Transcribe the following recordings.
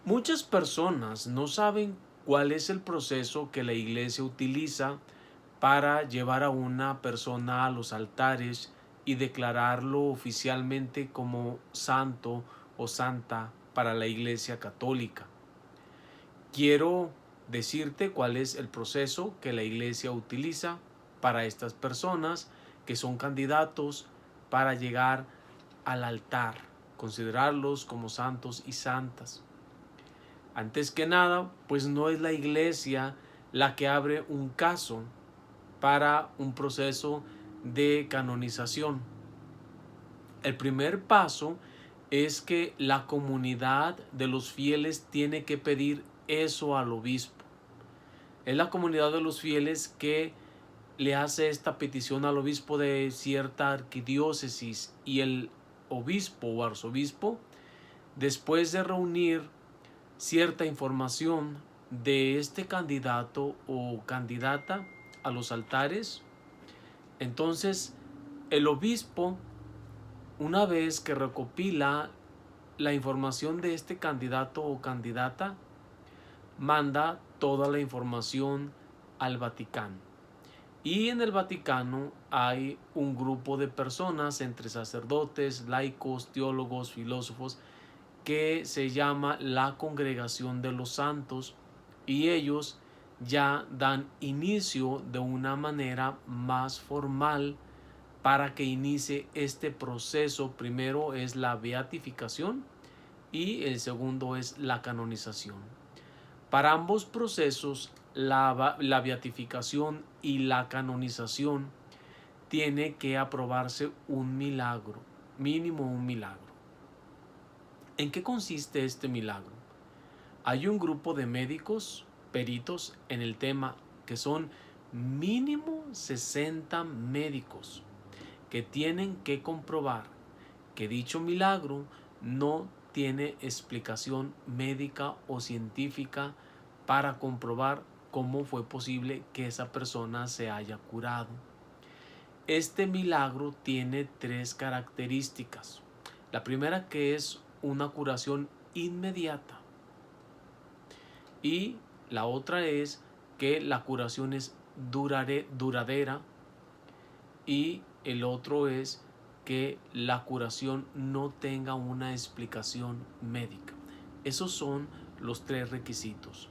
Muchas personas no saben cuál es el proceso que la iglesia utiliza para llevar a una persona a los altares y declararlo oficialmente como santo o santa para la iglesia católica. Quiero decirte cuál es el proceso que la iglesia utiliza para estas personas que son candidatos para llegar al altar, considerarlos como santos y santas. Antes que nada, pues no es la iglesia la que abre un caso para un proceso de canonización. El primer paso es que la comunidad de los fieles tiene que pedir eso al obispo. Es la comunidad de los fieles que le hace esta petición al obispo de cierta arquidiócesis, y el obispo o arzobispo, después de reunir cierta información de este candidato o candidata a los altares, entonces el obispo, una vez que recopila la información de este candidato o candidata, manda toda la información al Vaticano. Y en el Vaticano hay un grupo de personas, entre sacerdotes, laicos, teólogos, filósofos, que se llama la Congregación de los Santos, y ellos ya dan inicio de una manera más formal para que inicie este proceso. Primero es la beatificación y el segundo es la canonización. Para ambos procesos, la beatificación y la canonización, tiene que aprobarse un milagro, mínimo un milagro. ¿En qué consiste este milagro? Hay un grupo de médicos, peritos en el tema, que son mínimo 60 médicos, que tienen que comprobar que dicho milagro no tiene explicación médica o científica para comprobar cómo fue posible que esa persona se haya curado. Este milagro tiene tres características. La primera, que es una curación inmediata, y la otra es que la curación es duradera, y el otro es que la curación no tenga una explicación médica. Esos son los tres requisitos.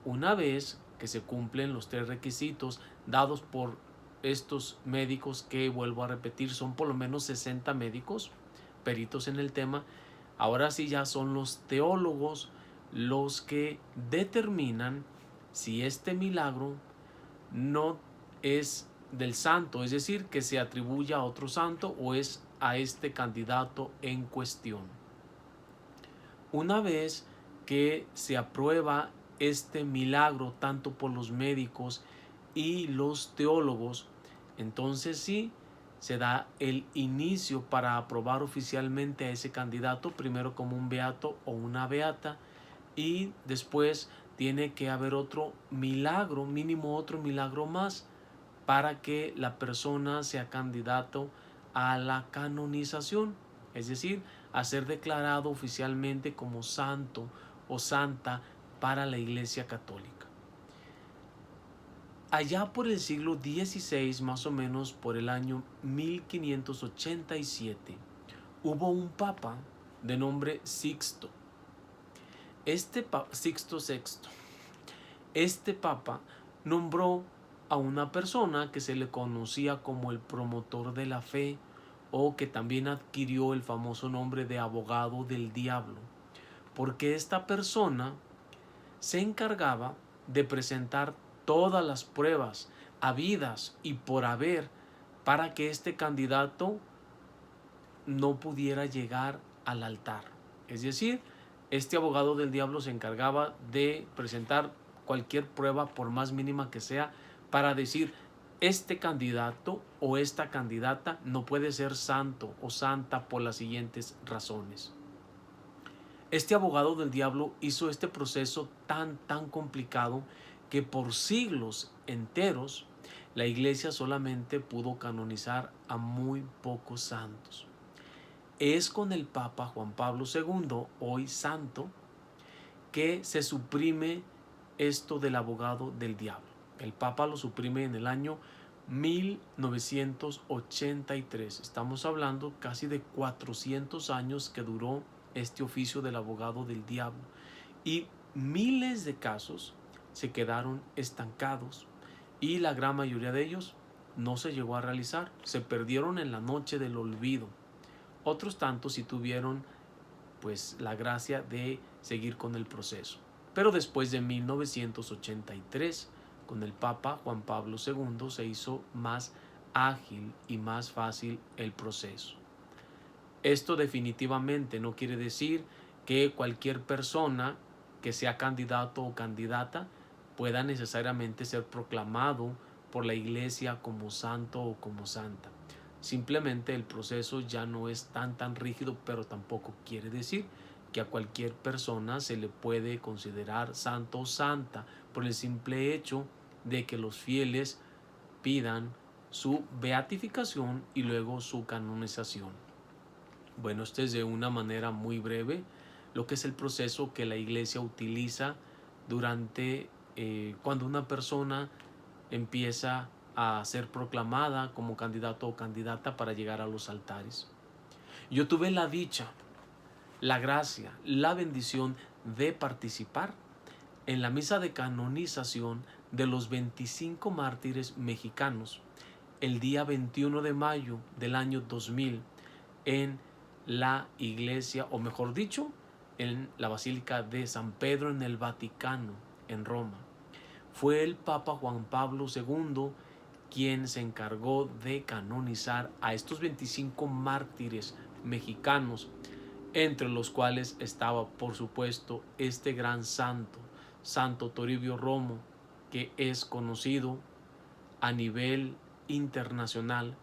Una vez que se cumplen los tres requisitos dados por estos médicos, que vuelvo a repetir, son por lo menos 60 médicos, peritos en el tema, ahora sí ya son los teólogos los que determinan si este milagro no es del santo, es decir, que se atribuya a otro santo, o es a este candidato en cuestión. Una vez que se aprueba este milagro tanto por los médicos y los teólogos, entonces sí se da el inicio para aprobar oficialmente a ese candidato, primero como un beato o una beata, y después tiene que haber otro milagro, mínimo otro milagro más, para que la persona sea candidato a la canonización, es decir, a ser declarado oficialmente como santo o santa para la Iglesia Católica. Allá por el siglo XVI, más o menos por el año 1587, hubo un papa de nombre Sixto. Sixto VI. Este papa nombró a una persona que se le conocía como el promotor de la fe, o que también adquirió el famoso nombre de abogado del diablo, porque esta persona se encargaba de presentar todas las pruebas habidas y por haber para que este candidato no pudiera llegar al altar. Es decir, este abogado del diablo se encargaba de presentar cualquier prueba, por más mínima que sea, para decir: este candidato o esta candidata no puede ser santo o santa por las siguientes razones. Este abogado del diablo hizo este proceso tan complicado que por siglos enteros la iglesia solamente pudo canonizar a muy pocos santos. Es con el Papa Juan Pablo II, hoy santo, que se suprime esto del abogado del diablo. El Papa lo suprime en el año 1983. Estamos hablando casi de 400 años que duró este oficio del abogado del diablo. Y miles de casos se quedaron estancados y la gran mayoría de ellos no se llegó a realizar. Se perdieron en la noche del olvido. Otros tantos sí tuvieron pues la gracia de seguir con el proceso. Pero después de 1983, con el Papa Juan Pablo II, se hizo más ágil y más fácil el proceso. Esto definitivamente no quiere decir que cualquier persona que sea candidato o candidata pueda necesariamente ser proclamado por la Iglesia como santo o como santa. Simplemente el proceso ya no es tan rígido, pero tampoco quiere decir que a cualquier persona se le puede considerar santo o santa por el simple hecho de que los fieles pidan su beatificación y luego su canonización. Bueno, esto es de una manera muy breve lo que es el proceso que la Iglesia utiliza durante cuando una persona empieza a ser proclamada como candidato o candidata para llegar a los altares. Yo tuve la dicha, la gracia, la bendición de participar en la misa de canonización de los 25 mártires mexicanos el día 21 de mayo del año 2000 en la iglesia, o mejor dicho, en la Basílica de San Pedro en el Vaticano, en Roma. Fue el Papa Juan Pablo II quien se encargó de canonizar a estos 25 mártires mexicanos, entre los cuales estaba, por supuesto, este gran santo, Santo Toribio Romo, que es conocido a nivel internacional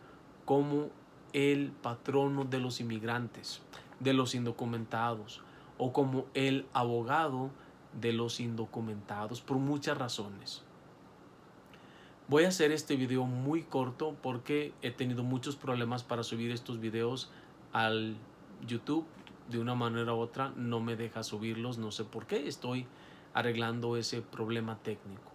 como el patrono de los inmigrantes, de los indocumentados, o como el abogado de los indocumentados, por muchas razones. Voy a hacer este video muy corto porque he tenido muchos problemas para subir estos videos al YouTube. De una manera u otra no me deja subirlos, no sé por qué, estoy arreglando ese problema técnico.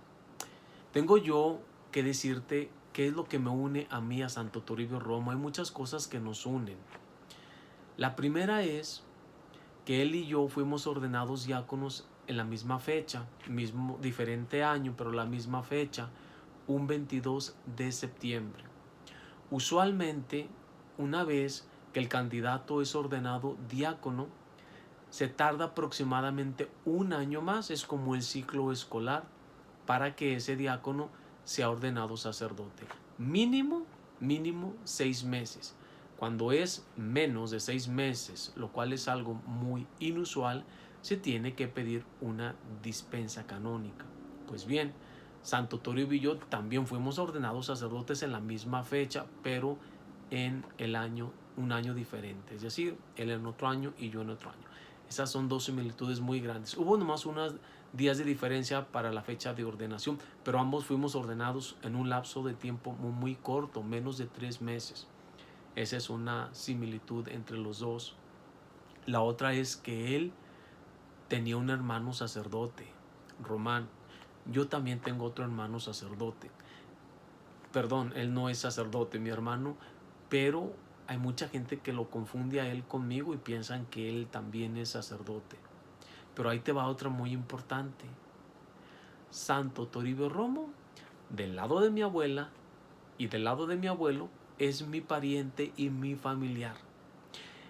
Tengo yo que decirte qué es lo que me une a mí, a Santo Toribio Romo. Hay muchas cosas que nos unen. La primera es que él y yo fuimos ordenados diáconos en la misma fecha, mismo diferente año, pero la misma fecha, un 22 de septiembre. Usualmente, una vez que el candidato es ordenado diácono, se tarda aproximadamente un año más, es como el ciclo escolar, para que ese diácono sea ordenado sacerdote. Mínimo 6 meses. Cuando es menos de 6 meses, lo cual es algo muy inusual, se tiene que pedir una dispensa canónica. Pues bien, Santo Toribio y yo también fuimos ordenados sacerdotes en la misma fecha, pero en el año, un año diferente. Es decir, él en otro año y yo en otro año. Esas son dos similitudes muy grandes. Hubo nomás unos días de diferencia para la fecha de ordenación, pero ambos fuimos ordenados en un lapso de tiempo muy corto, menos de 3 meses. Esa es una similitud entre los dos. La otra es que él tenía un hermano sacerdote, Román. Yo también tengo otro hermano sacerdote. Perdón, él no es sacerdote, mi hermano, pero hay mucha gente que lo confunde a él conmigo y piensan que él también es sacerdote. Pero ahí te va otra muy importante. Santo Toribio Romo, del lado de mi abuela y del lado de mi abuelo, es mi pariente y mi familiar.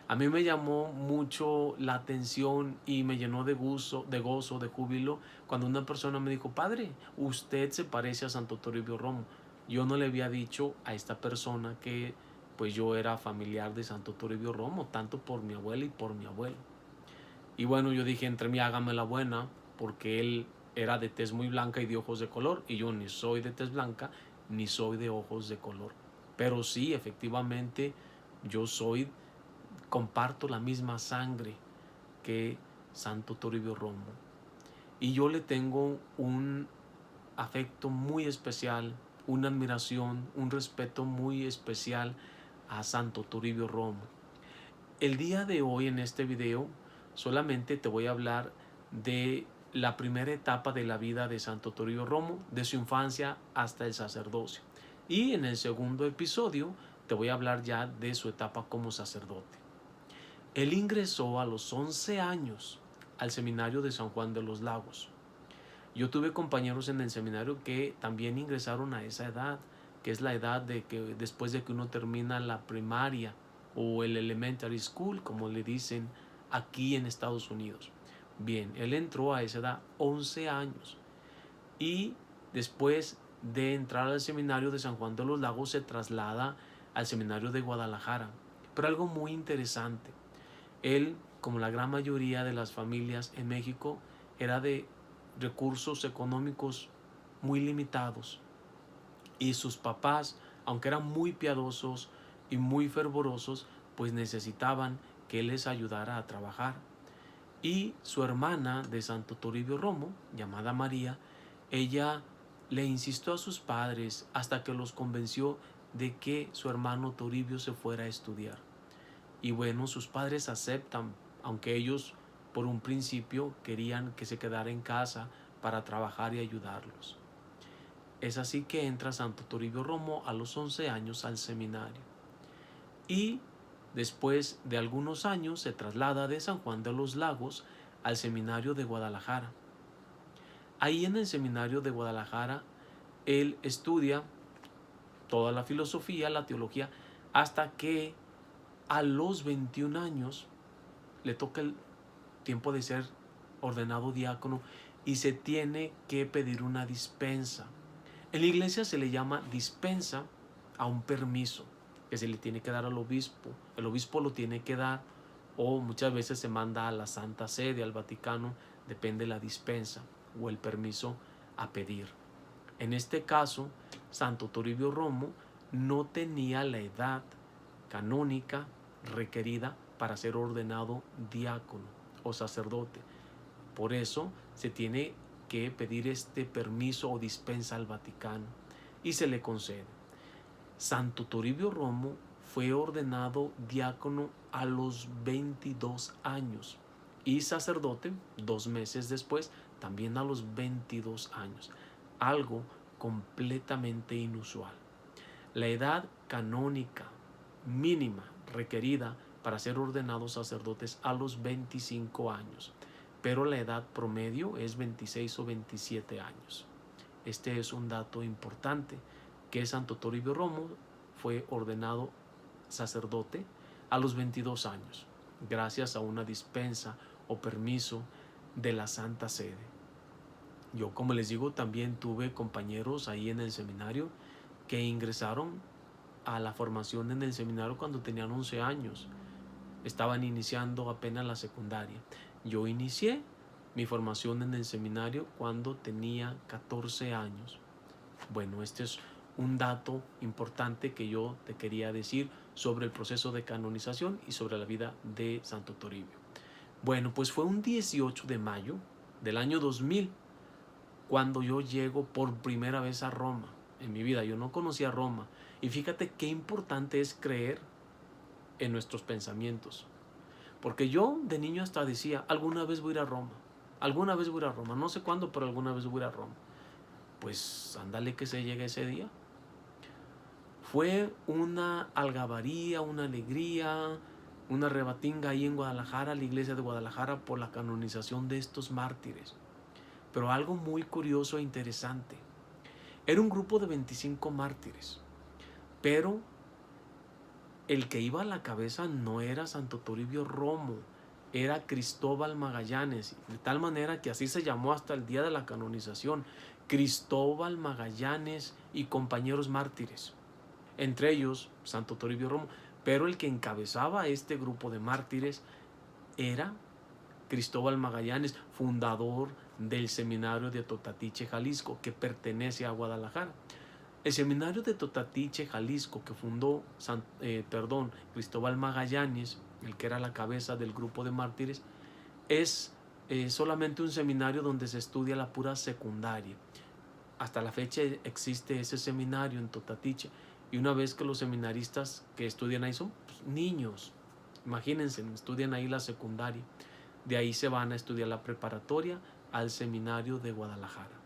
A mí me llamó mucho la atención y me llenó de gozo, de júbilo, cuando una persona me dijo: padre, usted se parece a Santo Toribio Romo. Yo no le había dicho a esta persona que pues yo era familiar de Santo Toribio Romo, tanto por mi abuela y por mi abuelo. Y bueno, yo dije, entre mí hágame la buena, porque él era de tez muy blanca y de ojos de color, y yo ni soy de tez blanca ni soy de ojos de color. Pero sí, efectivamente, yo comparto la misma sangre que Santo Toribio Romo. Y yo le tengo un afecto muy especial, una admiración, un respeto muy especial a Santo Toribio Romo. El día de hoy en este video solamente te voy a hablar de la primera etapa de la vida de Santo Toribio Romo, de su infancia hasta el sacerdocio. Y en el segundo episodio te voy a hablar ya de su etapa como sacerdote. Él ingresó a los 11 años al seminario de San Juan de los Lagos. Yo tuve compañeros en el seminario que también ingresaron a esa edad, que es la edad de que después de que uno termina la primaria o el elementary school, como le dicen aquí en Estados Unidos. Bien, él entró a esa edad, 11 años, y después de entrar al seminario de San Juan de los Lagos se traslada al seminario de Guadalajara. Pero algo muy interesante, él, como la gran mayoría de las familias en México, era de recursos económicos muy limitados, y sus papás, aunque eran muy piadosos y muy fervorosos, pues necesitaban que él les ayudara a trabajar. Y su hermana de Santo Toribio Romo, llamada María, ella le insistió a sus padres hasta que los convenció de que su hermano Toribio se fuera a estudiar. Y bueno, sus padres aceptan, aunque ellos por un principio querían que se quedara en casa para trabajar y ayudarlos. Es así que entra Santo Toribio Romo a los 11 años al seminario. Y después de algunos años se traslada de San Juan de los Lagos al seminario de Guadalajara. Ahí en el seminario de Guadalajara él estudia toda la filosofía, la teología, hasta que a los 21 años le toca el tiempo de ser ordenado diácono y se tiene que pedir una dispensa. En la iglesia se le llama dispensa a un permiso que se le tiene que dar al obispo. El obispo lo tiene que dar, o muchas veces se manda a la Santa Sede, al Vaticano, depende de la dispensa o el permiso a pedir. En este caso, Santo Toribio Romo no tenía la edad canónica requerida para ser ordenado diácono o sacerdote. Por eso se tiene que pedir este permiso o dispensa al Vaticano y se le concede. Santo Toribio Romo fue ordenado diácono a los 22 años y sacerdote 2 meses después, también a los 22 años, algo completamente inusual. La edad canónica mínima requerida para ser ordenados sacerdotes a los 25 años, pero la edad promedio es 26 o 27 años. Este es un dato importante, que Santo Toribio Romo fue ordenado sacerdote a los 22 años, gracias a una dispensa o permiso de la Santa Sede. Yo, como les digo, también tuve compañeros ahí en el seminario que ingresaron a la formación en el seminario cuando tenían 11 años. Estaban iniciando apenas la secundaria. Yo inicié mi formación en el seminario cuando tenía 14 años. Bueno, este es un dato importante que yo te quería decir sobre el proceso de canonización y sobre la vida de Santo Toribio. Bueno, pues fue un 18 de mayo del año 2000 cuando yo llego por primera vez a Roma. En mi vida yo no conocía Roma. Y fíjate qué importante es creer en nuestros pensamientos. Porque yo de niño hasta decía, alguna vez voy a ir a Roma. Alguna vez voy a ir a Roma. No sé cuándo, pero alguna vez voy a ir a Roma. Pues ándale que se llegue ese día. Fue una algabaría, una alegría, una rebatinga ahí en Guadalajara, la iglesia de Guadalajara, por la canonización de estos mártires. Pero algo muy curioso e interesante. Era un grupo de 25 mártires, pero el que iba a la cabeza no era Santo Toribio Romo, era Cristóbal Magallanes, de tal manera que así se llamó hasta el día de la canonización, Cristóbal Magallanes y compañeros mártires, entre ellos Santo Toribio Romo, pero el que encabezaba este grupo de mártires era Cristóbal Magallanes, fundador del seminario de Totatiche, Jalisco, que pertenece a Guadalajara. El seminario de Totatiche, Jalisco, que fundó Cristóbal Magallanes, el que era la cabeza del grupo de mártires, es solamente un seminario donde se estudia la pura secundaria. Hasta la fecha existe ese seminario en Totatiche, y una vez que los seminaristas que estudian ahí son niños, imagínense, estudian ahí la secundaria. De ahí se van a estudiar la preparatoria al seminario de Guadalajara.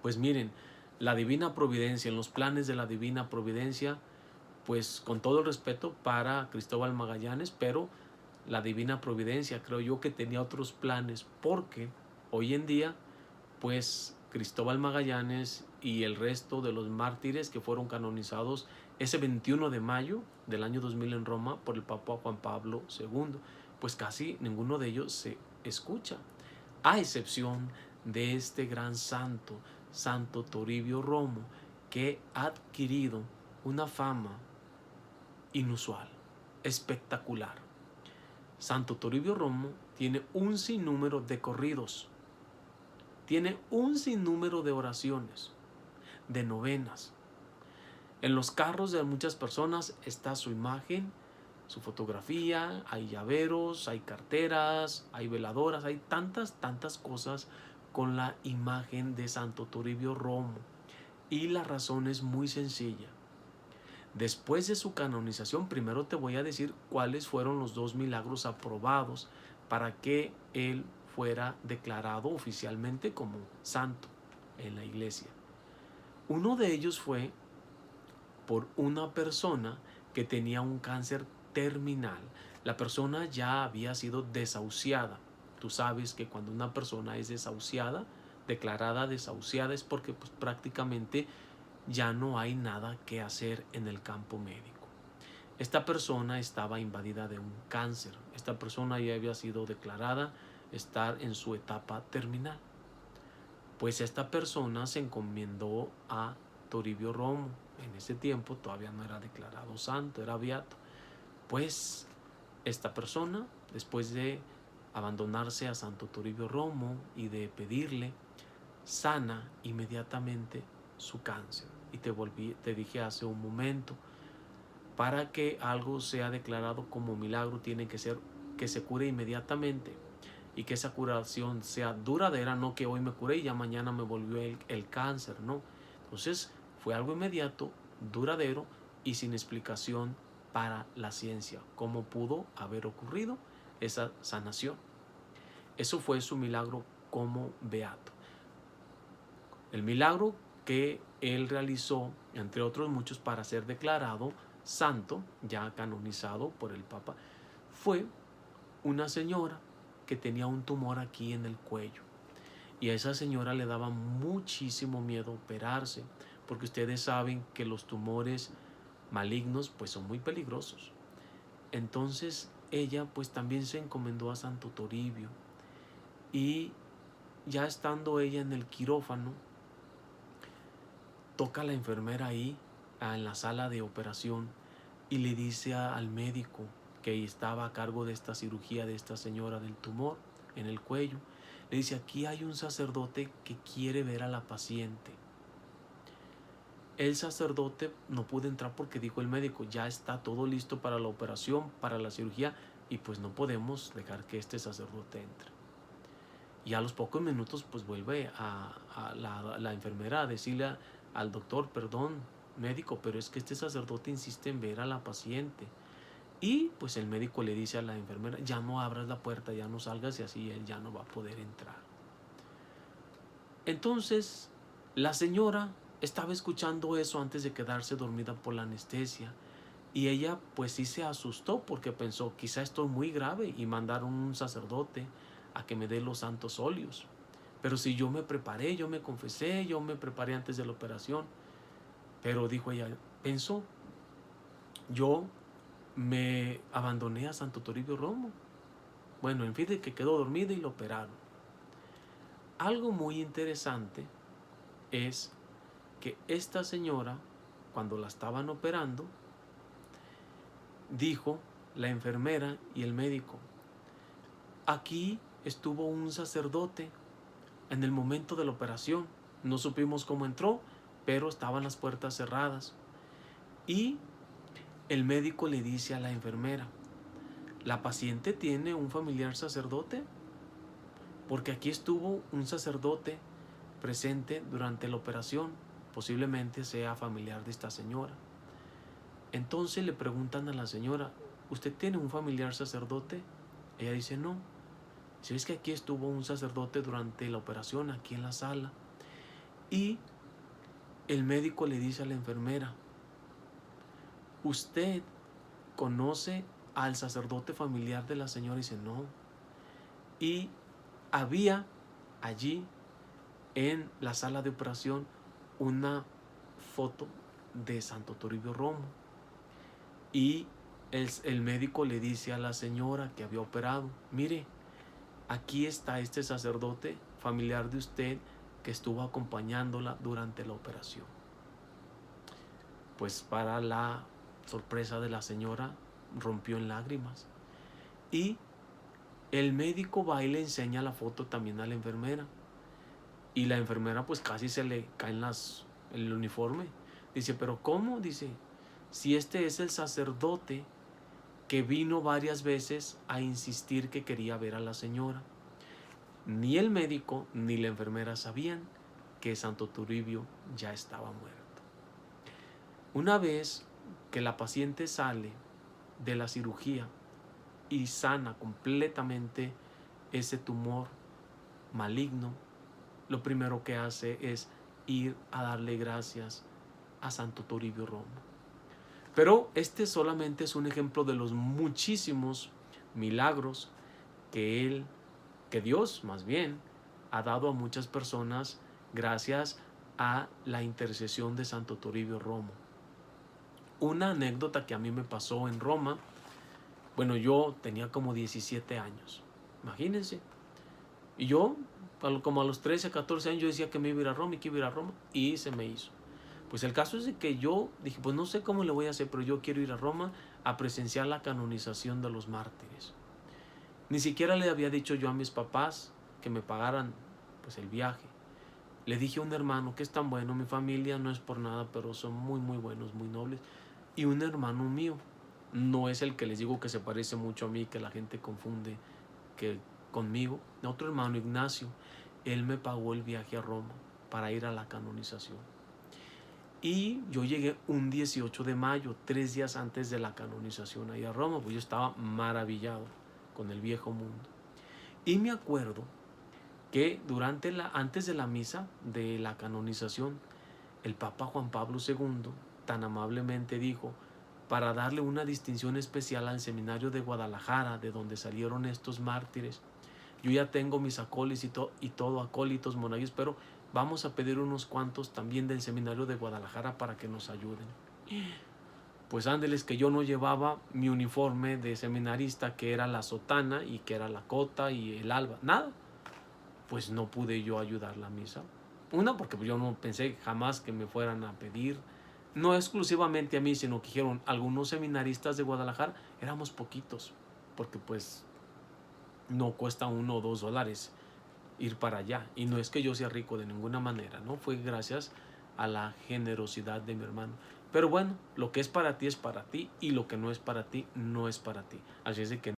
Pues miren, la divina providencia, en los planes de la divina providencia, pues con todo el respeto para Cristóbal Magallanes, pero la divina providencia creo yo que tenía otros planes, porque hoy en día pues Cristóbal Magallanes y el resto de los mártires que fueron canonizados ese 21 de mayo del año 2000 en Roma por el Papa Juan Pablo II, pues casi ninguno de ellos se escucha, a excepción de este gran santo, Santo Toribio Romo, que ha adquirido una fama inusual, espectacular. Santo Toribio Romo tiene un sinnúmero de corridos, tiene un sinnúmero de oraciones, de novenas. En los carros de muchas personas está su imagen, su fotografía, hay llaveros, hay carteras, hay veladoras, hay tantas cosas con la imagen de Santo Toribio Romo. Y la razón es muy sencilla. Después de su canonización, primero te voy a decir cuáles fueron los 2 milagros aprobados para que él fuera declarado oficialmente como santo en la iglesia. Uno de ellos fue por una persona que tenía un cáncer terminal. La persona ya había sido desahuciada. Tú sabes que cuando una persona es desahuciada, declarada desahuciada, es porque pues, prácticamente ya no hay nada que hacer en el campo médico. Esta persona estaba invadida de un cáncer. Esta persona ya había sido declarada estar en su etapa terminal. Pues esta persona se encomendó a Toribio Romo. En ese tiempo todavía no era declarado santo, era beato. Pues esta persona, después de abandonarse a Santo Toribio Romo y de pedirle, sana inmediatamente su cáncer. Y te dije hace un momento, para que algo sea declarado como milagro tiene que ser que se cure inmediatamente y que esa curación sea duradera, no que hoy me curé y ya mañana me volvió el cáncer, no. Entonces fue algo inmediato, duradero y sin explicación para la ciencia, cómo pudo haber ocurrido esa sanación. Eso fue su milagro como beato. El milagro que él realizó, entre otros muchos, para ser declarado santo, ya canonizado por el Papa, fue una señora que tenía un tumor aquí en el cuello. Y a esa señora le daba muchísimo miedo operarse, porque ustedes saben que los tumores malignos pues son muy peligrosos. Entonces ella pues también se encomendó a Santo Toribio, y ya estando ella en el quirófano, toca a la enfermera ahí en la sala de operación y le dice al médico que estaba a cargo de esta cirugía de esta señora del tumor en el cuello, le dice: aquí hay un sacerdote que quiere ver a la paciente. El sacerdote no pudo entrar porque dijo el médico: ya está todo listo para la operación, para la cirugía, y pues no podemos dejar que este sacerdote entre. Y a los pocos minutos pues vuelve a la enfermera a decirle al doctor: perdón médico, pero es que este sacerdote insiste en ver a la paciente. Y pues el médico le dice a la enfermera: ya no abras la puerta, ya no salgas, y así él ya no va a poder entrar. Entonces la señora estaba escuchando eso antes de quedarse dormida por la anestesia, y ella pues sí se asustó porque pensó: quizá esto es muy grave y mandaron un sacerdote a que me dé los santos óleos. Pero si yo me preparé, yo me confesé, yo me preparé antes de la operación. Pero dijo ella, pensó: yo me abandoné a Santo Toribio Romo. Bueno, en fin, de que quedó dormida y lo operaron. Algo muy interesante es que esta señora, cuando la estaban operando, dijo la enfermera y el médico: aquí estuvo un sacerdote en el momento de la operación. No supimos cómo entró, pero estaban las puertas cerradas. Y el médico le dice a la enfermera: ¿la paciente tiene un familiar sacerdote? Porque aquí estuvo un sacerdote presente durante la operación, posiblemente sea familiar de esta señora. Entonces le preguntan a la señora: ¿usted tiene un familiar sacerdote? Ella dice: no. Si es que aquí estuvo un sacerdote durante la operación, aquí en la sala. Y el médico le dice a la enfermera, ¿usted conoce al sacerdote familiar de la señora? Y dice, no. Y había allí en la sala de operación una foto de Santo Toribio Romo. Y el médico le dice a la señora que había operado, mire, aquí está este sacerdote familiar de usted que estuvo acompañándola durante la operación. Pues para la sorpresa de la señora, rompió en lágrimas. Y el médico va y le enseña la foto también a la enfermera. Y la enfermera pues casi se le caen el uniforme. Dice, ¿pero cómo? Dice, si este es el sacerdote que vino varias veces a insistir que quería ver a la señora. Ni el médico ni la enfermera sabían que Santo Toribio ya estaba muerto. Una vez que la paciente sale de la cirugía y sana completamente ese tumor maligno, lo primero que hace es ir a darle gracias a Santo Toribio Romo. Pero este solamente es un ejemplo de los muchísimos milagros que Dios más bien ha dado a muchas personas gracias a la intercesión de Santo Toribio Romo. Una anécdota que a mí me pasó en Roma, bueno, yo tenía como 17 años, imagínense, y yo como a los 13, 14 años yo decía que me iba a ir a Roma y que iba a ir a Roma, y se me hizo. Pues el caso es de que yo dije, pues no sé cómo le voy a hacer, pero yo quiero ir a Roma a presenciar la canonización de los mártires. Ni siquiera le había dicho yo a mis papás que me pagaran pues el viaje. Le dije a un hermano que es tan bueno, mi familia no es por nada, pero son muy muy buenos, muy nobles. Y un hermano mío, no es el que les digo que se parece mucho a mí, que la gente confunde que conmigo. Otro hermano, Ignacio, él me pagó el viaje a Roma para ir a la canonización. Y yo llegué un 18 de mayo, 3 días antes de la canonización ahí a Roma, pues yo estaba maravillado con el viejo mundo. Y me acuerdo que antes de la misa de la canonización, el Papa Juan Pablo II tan amablemente dijo, para darle una distinción especial al seminario de Guadalajara, de donde salieron estos mártires, yo ya tengo mis acólitos y todo, acólitos, monaguillos, pero vamos a pedir unos cuantos también del seminario de Guadalajara para que nos ayuden. Pues ándeles que yo no llevaba mi uniforme de seminarista, que era la sotana y que era la cota y el alba, nada. Pues no pude yo ayudar la misa. Una, porque yo no pensé jamás que me fueran a pedir, no exclusivamente a mí, sino que dijeron algunos seminaristas de Guadalajara, éramos poquitos, porque pues no cuesta $1 o $2 ir para allá. Y no es que yo sea rico de ninguna manera, ¿no? Fue gracias a la generosidad de mi hermano. Pero bueno, lo que es para ti y lo que no es para ti no es para ti. Así es de que